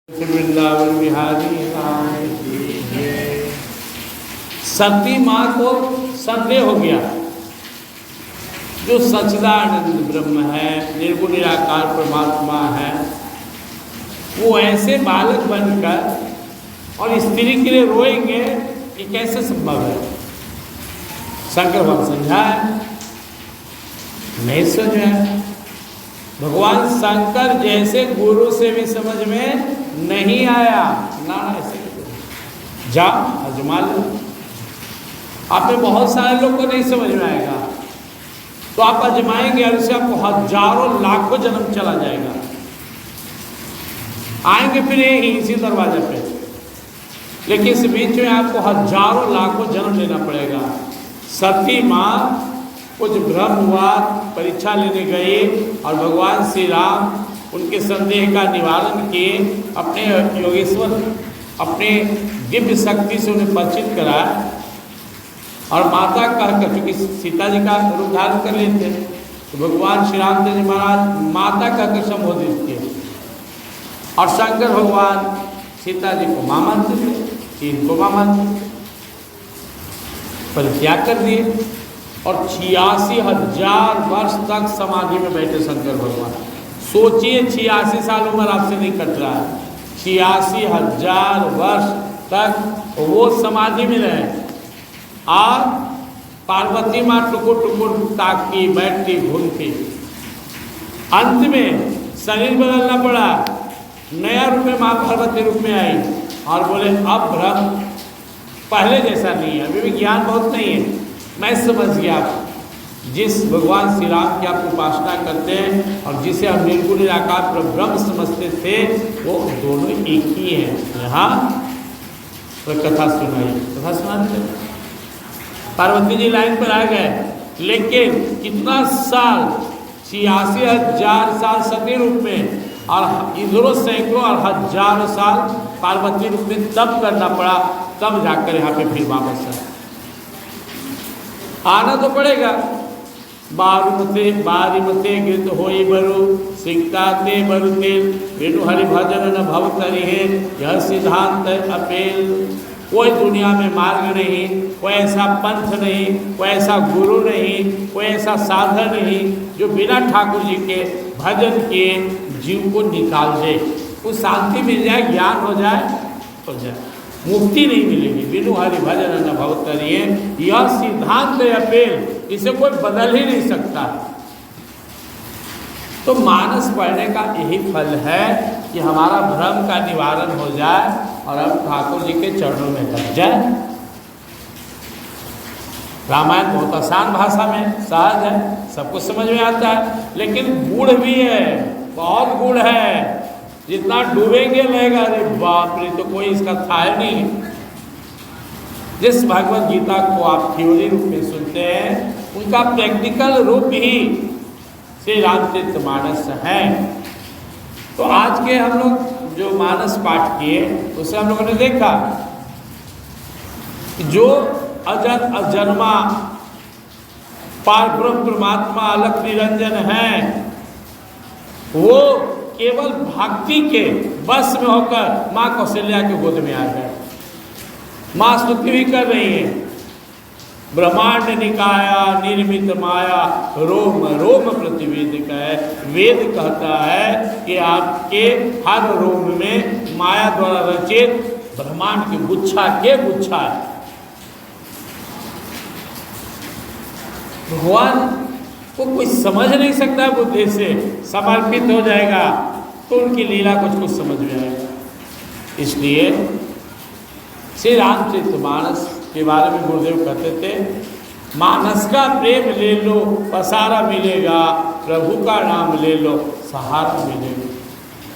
वृंदावन बिहारी राम की जय। सती माँ को संदेह हो गया, जो सच्चिदानंद ब्रह्म है, निर्गुण निराकार परमात्मा है, वो ऐसे बालक बनकर और स्त्री के लिए रोएंगे, ये कैसे संभव है? शंकर भगवान समझाए, नहीं समझाए। भगवान शंकर जैसे गुरु से भी समझ में नहीं आया ना, ऐसे जा अजमा लो। आप में बहुत सारे लोग को नहीं समझ में आएगा, तो आप अजमाएंगे और उससे आपको हजारों लाखों जन्म चला जाएगा। आएंगे फिर इसी दरवाजे पे, लेकिन इस बीच में आपको हजारों लाखों जन्म लेना पड़ेगा। सती माँ कुछ भ्रम हुआ, परीक्षा लेने गए और भगवान श्री राम उनके संदेह का निवारण किए। अपने योगेश्वर, अपने दिव्य शक्ति से उन्हें परिचित कराया और माता कहकर, चूंकि सीता जी का रूप धारण कर लेते हैं, तो भगवान श्री रामचंद्र जी महाराज माता कहकर संबोधित किए और शंकर भगवान सीता जी को मां मानते थे, इनको मां मानते थे, परित्याग कर दिए और 86,000 वर्ष तक समाधि में बैठे शंकर भगवान। सोचिए 86 साल उम्र आपसे नहीं कट रहा है, 86,000 वर्ष तक वो समाधि में रहे और पार्वती माँ टुकुर टुकुर ताकती, बैठती, घूमती। अंत में शरीर बदलना पड़ा, नया रूप में माँ पार्वती रूप में आई और बोले अब भ्रम पहले जैसा नहीं है, अभी भी ज्ञान बहुत नहीं है, मैं समझ गया। जिस भगवान श्री राम की आप उपासना करते हैं और जिसे हम निर्गुण निराकार पर ब्रह्म समझते थे, वो दोनों एक ही हैं। यहाँ तो कथा सुनाई, कथा सुनाते पार्वती जी लाइन पर आ गए, लेकिन कितना साल, 86,000 साल सती रूप में और इधरों सैकड़ों और हजारों साल पार्वती रूप में तप करना पड़ा, तब जाकर यहाँ पे फिर वापस आना तो पड़ेगा। बारीमते गृत होई बरु, सिक्ताते बरु तेल, वेणु हरि भजन न भव करी है, यह सिद्धांत अपेल। कोई दुनिया में मार्ग नहीं, कोई ऐसा पंथ नहीं, कोई ऐसा गुरु नहीं, कोई ऐसा साधन नहीं जो बिना ठाकुर जी के भजन किए जीव को निकाल दे। कुछ शांति मिल जाए, ज्ञान हो जाए, मुक्ति नहीं मिलेगी। बिनु हरि भजन न भव करिए, यह सिद्धांत अपेल, इसे कोई बदल ही नहीं सकता। तो मानस पढ़ने का यही फल है कि हमारा भ्रम का निवारण हो जाए और हम ठाकुर जी के चरणों में लग जाए। रामायण बहुत आसान भाषा में सहज है, सबको समझ में आता है, लेकिन गूढ़ भी है, बहुत गूढ़ है। जितना डूबेंगे लगेगा, अरे बाप रे, तो कोई इसका था नहीं। जिस भगवत गीता को आप थ्योरी रूप में सुनते हैं, उनका प्रैक्टिकल रूप ही श्री रामचरितमानस है। तो आज के हम लोग जो मानस पाठ किए, उससे हम लोगों ने देखा जो अजत अजन्मा पारब्रह्म परमात्मा अलख निरंजन है, वो केवल भक्ति के बस में होकर माँ कौशल्या के गोद में आ गए। माँ स्तुति भी कर रही है, ब्रह्मांड निकाया निर्मित माया, रोम रोम प्रतिवेदिका है। वेद कहता है कि आपके हर रोम में माया द्वारा रचित ब्रह्मांड की गुच्छा के गुच्छा है। भगवान को कोई समझ नहीं सकता, बुद्धि से समर्पित हो जाएगा तो उनकी लीला कुछ समझ में आएगा। इसलिए श्री रामचरितमानस के बारे में गुरुदेव कहते थे, मानस का प्रेम ले लो पसारा मिलेगा, प्रभु का नाम ले लो सहारा मिलेगा,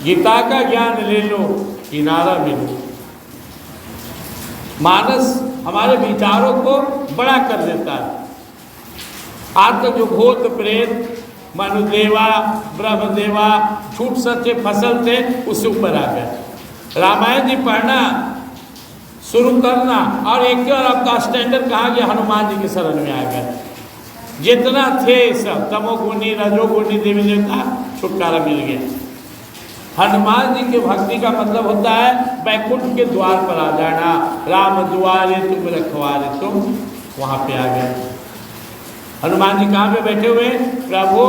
गीता का ज्ञान ले लो किनारा मिलेगा। मानस हमारे विचारों को बड़ा कर देता है। आज तक जो भूत प्रेत मनुदेवा ब्रह्मदेवा झूठ सच्चे फसल थे, उससे ऊपर आ गए। रामायण जी पढ़ना शुरू करना और एक और आपका स्टैंडर्ड कहा गया, हनुमान जी की शरण में आ गए। जितना थे सब तमोगुणी रजोगुणी देवी देवता छुटकारा मिल गया। हनुमान जी के भक्ति का मतलब होता है बैकुंठ के द्वार पर आ जाना। राम द्वारे तुम रखवारे, तुम वहां पे आ गए। हनुमान जी कहाँ पे बैठे हुए? प्रभु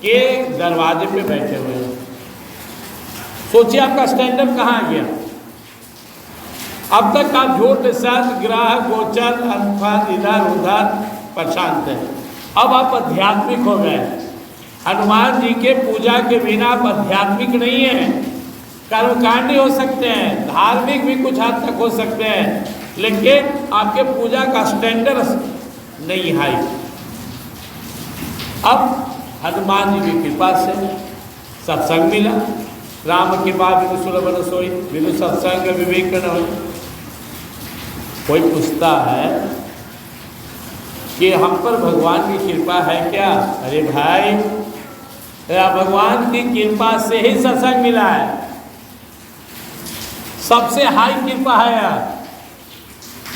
के दरवाजे पे बैठे हुए हैं। सोचिए आपका स्टैंडअप कहाँ आ गया। अब तक आप झूठ सत ग्रह गोचर अर्थात इधर उधर प्रशांत है, अब आप आध्यात्मिक हो गए। हनुमान जी के पूजा के बिना आप आध्यात्मिक नहीं है। कर्मकांडी हो सकते हैं, धार्मिक भी कुछ हद तक हो सकते हैं, लेकिन आपके पूजा का स्टैंडर्ड नहीं हाई। अब हनुमान जी की कृपा से सत्संग मिला। राम कृपा बिनु सुलभ सोई, बिनु सत्संग विवेक न होई। कोई पूछता है कि हम पर भगवान की कृपा है क्या? अरे भाई, भगवान की कृपा से ही सत्संग मिला है। सबसे हाई कृपा है यार।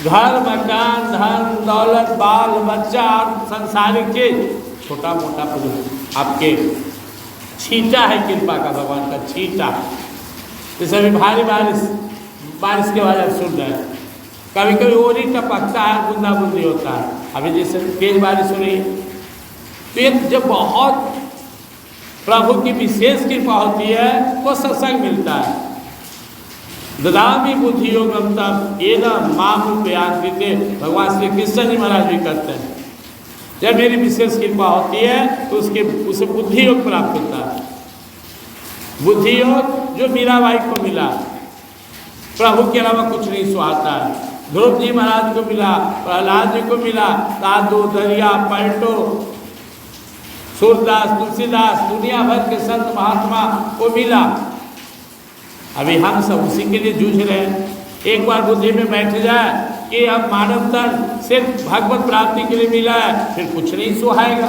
घर मकान धन दौलत बाल बच्चा और संसारिक चीज छोटा मोटा आपके छींटा है कृपा का, भगवान का छींटा। जैसे अभी भारी बारिश के बारे में सुन रहे हैं, कभी कभी ओरी टपकता है, बूंदा बूंदी होता है। अभी जैसे तेज बारिश हो रही है, तो ये जब बहुत प्रभु की विशेष कृपा होती है तो सत्संग मिलता है। ददामी बुद्धि योगम तम ये न माम प्रयान्विते, भगवान श्री कृष्ण जी महाराज भी करते हैं। जब मेरी विशेष कृपा होती है तो उसे बुद्धि योग प्राप्त होता है। बुद्धि योग जो मीराबाई को मिला, प्रभु के अलावा कुछ नहीं सुहाता है। ध्रुव जी महाराज को मिला, प्रहलाद जी को मिला, साधु दरिया पलटो सूरदास तुलसीदास दुनिया भर के संत महात्मा को मिला। अभी हम सब उसी के लिए जूझ रहे हैं। एक बार बुद्धि में बैठ जाए कि अब मानव तन सिर्फ भगवत प्राप्ति के लिए मिला है, फिर कुछ नहीं सुहाएगा।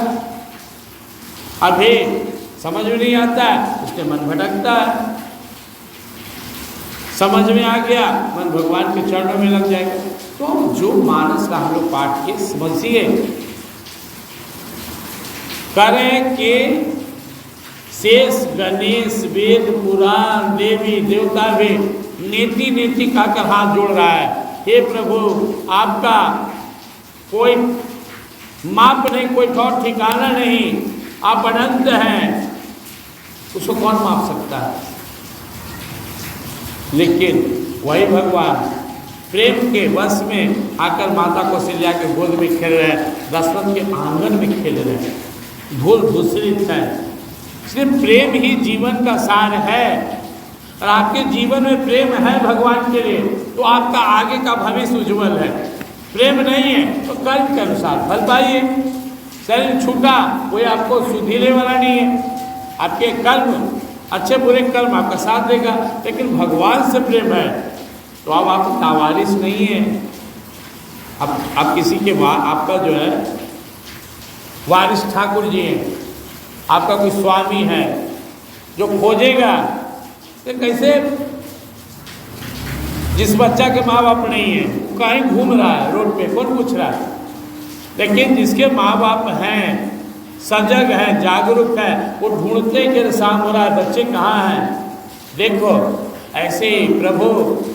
अभी समझ में नहीं आता है, उसके मन भटकता है। समझ में आ गया, मन भगवान के चरणों में लग जाएगा। तो जो मानस का हम लोग पाठ के समझिए करें कि शेष गणेश वेद पुराण देवी देवता भी नीति नीति कहकर हाथ जोड़ रहा है। हे प्रभु, आपका कोई माप नहीं, कोई ठौर ठिकाना नहीं, आप अनंत हैं, उसको कौन माप सकता है? लेकिन वही भगवान प्रेम के वश में आकर माता कौशल्या के गोद में खेल रहे हैं, दशरथ के आंगन में खेल रहे हैं, धूल धूसरित है। सिर्फ प्रेम ही जीवन का सार है। और आपके जीवन में प्रेम है भगवान के लिए, तो आपका आगे का भविष्य उज्जवल है। प्रेम नहीं है तो कर्म के अनुसार फल पाइए। शरीर छूटा, कोई आपको सुधीले वाला नहीं है। आपके कर्म अच्छे बुरे कर्म आपका साथ देगा, लेकिन भगवान से प्रेम है तो अब आप लावारिस नहीं है। अब किसी के आपका जो है वारिस ठाकुर जी हैं, आपका कोई स्वामी है जो खोजेगा, तो कैसे? जिस बच्चा के माँ बाप नहीं है, कहीं घूम रहा है रोड पे, कौन पूछ रहा है? लेकिन जिसके माँ बाप हैं, सजग है, जागरूक है, वो ढूंढते कि शाम हो रहा है, बच्चे कहाँ हैं। देखो ऐसे ही प्रभु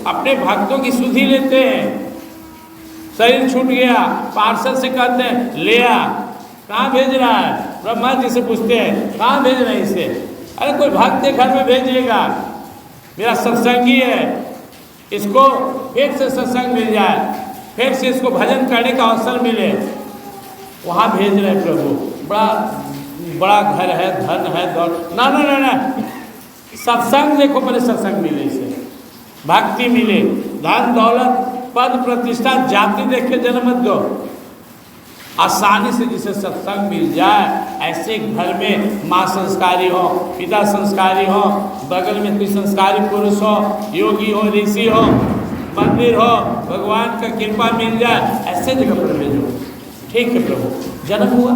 अपने भक्तों की सुधि लेते हैं। शरीर छूट गया, पार्षद से कहते हैं ले आ, कहाँ भेज रहा है? ब्रह्मा जी से पूछते हैं कहाँ भेज रहे हैं इसे? अरे कोई भक्त के घर में भेजिएगा, मेरा सत्संगी है, इसको फिर से सत्संग मिल जाए, फिर से इसको भजन करने का अवसर मिले, वहाँ भेज रहे हैं प्रभु। बड़ा घर है, धन है, दौलत ना ना ना ना, सत्संग देखो, पहले सत्संग मिले, इसे भक्ति मिले, धन दौलत पद प्रतिष्ठा जाति देख के जन्म मत दो। आसानी से जिसे सत्संग मिल जाए, ऐसे घर में माँ संस्कारी हो, पिता संस्कारी हो, बगल में कोई संस्कारी पुरुष हो, योगी हो, ऋषि हो, मंदिर हो, भगवान का कृपा मिल जाए, ऐसे जगह पर भेजो। ठीक है प्रभु, जन्म हुआ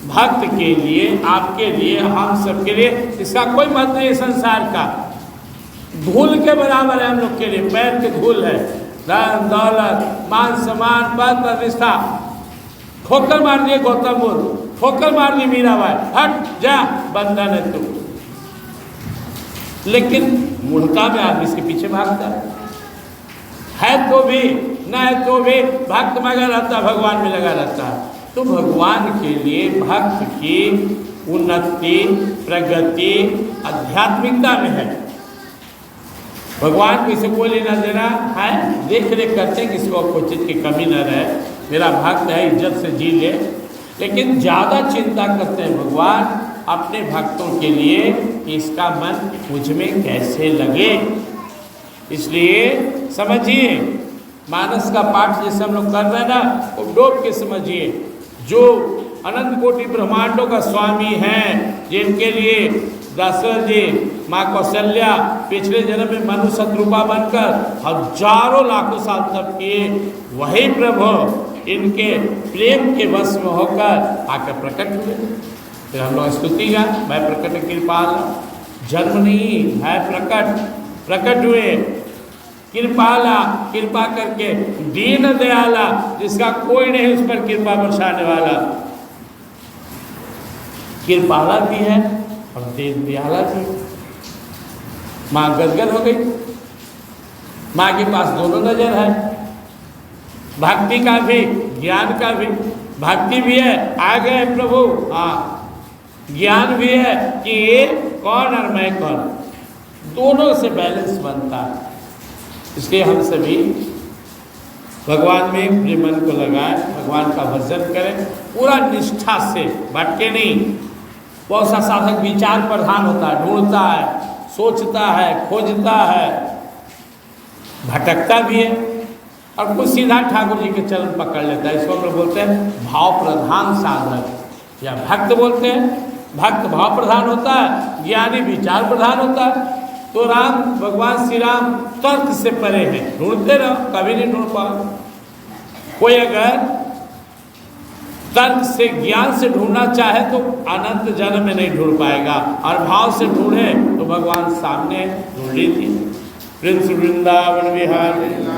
भक्त के लिए, आपके लिए, हम सबके लिए, इसका कोई मत नहीं है। संसार का धूल के बराबर है हम लोग के लिए, पैर के धूल है। धन दौलत मान सम्मान पद प्रतिष्ठा, ठोकर मार दिए गौतम बुद्ध, ठोकर मार दी मीराबाई, हट जा, बंधन है तू। लेकिन मूढ़ता में आदमी इसके पीछे भागता है तो भी न है तो भी भक्त में लगा रहता, भगवान में लगा रहता है। तो भगवान के लिए भक्त की उन्नति प्रगति आध्यात्मिकता में है। भगवान को इसे कोई लेना देना है, देख रेख करते हैं किसी को कोई चीज़ की कमी न रहे, मेरा भक्त है इज्जत से जी ले। लेकिन ज़्यादा चिंता करते हैं भगवान अपने भक्तों के लिए कि इसका मन मुझ में कैसे लगे। इसलिए समझिए, मानस का पाठ जैसे हम लोग कर रहे हैं ना, वो डूब के समझिए। जो अनंत कोटि ब्रह्मांडों का स्वामी हैं, जिनके लिए दशरथ जी, माँ कौशल्या पिछले जन्म में मनु शत्रुपा बनकर हजारों लाखों साल तक किए, वही प्रभु इनके प्रेम के वश में होकर आकर प्रकट हुए। फिर हम लोग स्तुति गा, मैं प्रकट कृपाल, जन्म नहीं है प्रकट हुए कृपाला, कृपा करके दीन दयाला, जिसका कोई नहीं उस पर कृपा बरसाने वाला। कृपाला भी है और दीन दयाला भी। माँ गदगद हो गई, माँ के पास दोनों नजर है, भक्ति का भी ज्ञान का भी। भक्ति भी है, आ गए प्रभु, हाँ, ज्ञान भी है कि ये कौन और मैं कौन, दोनों से बैलेंस बनता है। इसलिए हम सभी भगवान में अपने मन को लगाएं, भगवान का भजन करें पूरा निष्ठा से, भटके नहीं। बहुत सा साधक विचार प्रधान होता है, ढूंढता है, सोचता है, खोजता है, भटकता भी है, और कुछ सीधा ठाकुर जी के चरण पकड़ लेता है। इसको हम लोग बोलते हैं भाव प्रधान साधक या भक्त बोलते हैं। भक्त भाव प्रधान होता है, ज्ञानी विचार प्रधान होता है। तो राम भगवान श्री राम तर्क से परे हैं, ढूंढते रहो, कभी नहीं ढूंढ पाओ। कोई अगर तर्क से ज्ञान से ढूंढना चाहे तो अनंत जन्म में नहीं ढूंढ पाएगा, और भाव से ढूंढे तो भगवान सामने ढूंढ लीजिए। प्रिंस वृंदावन विहारी।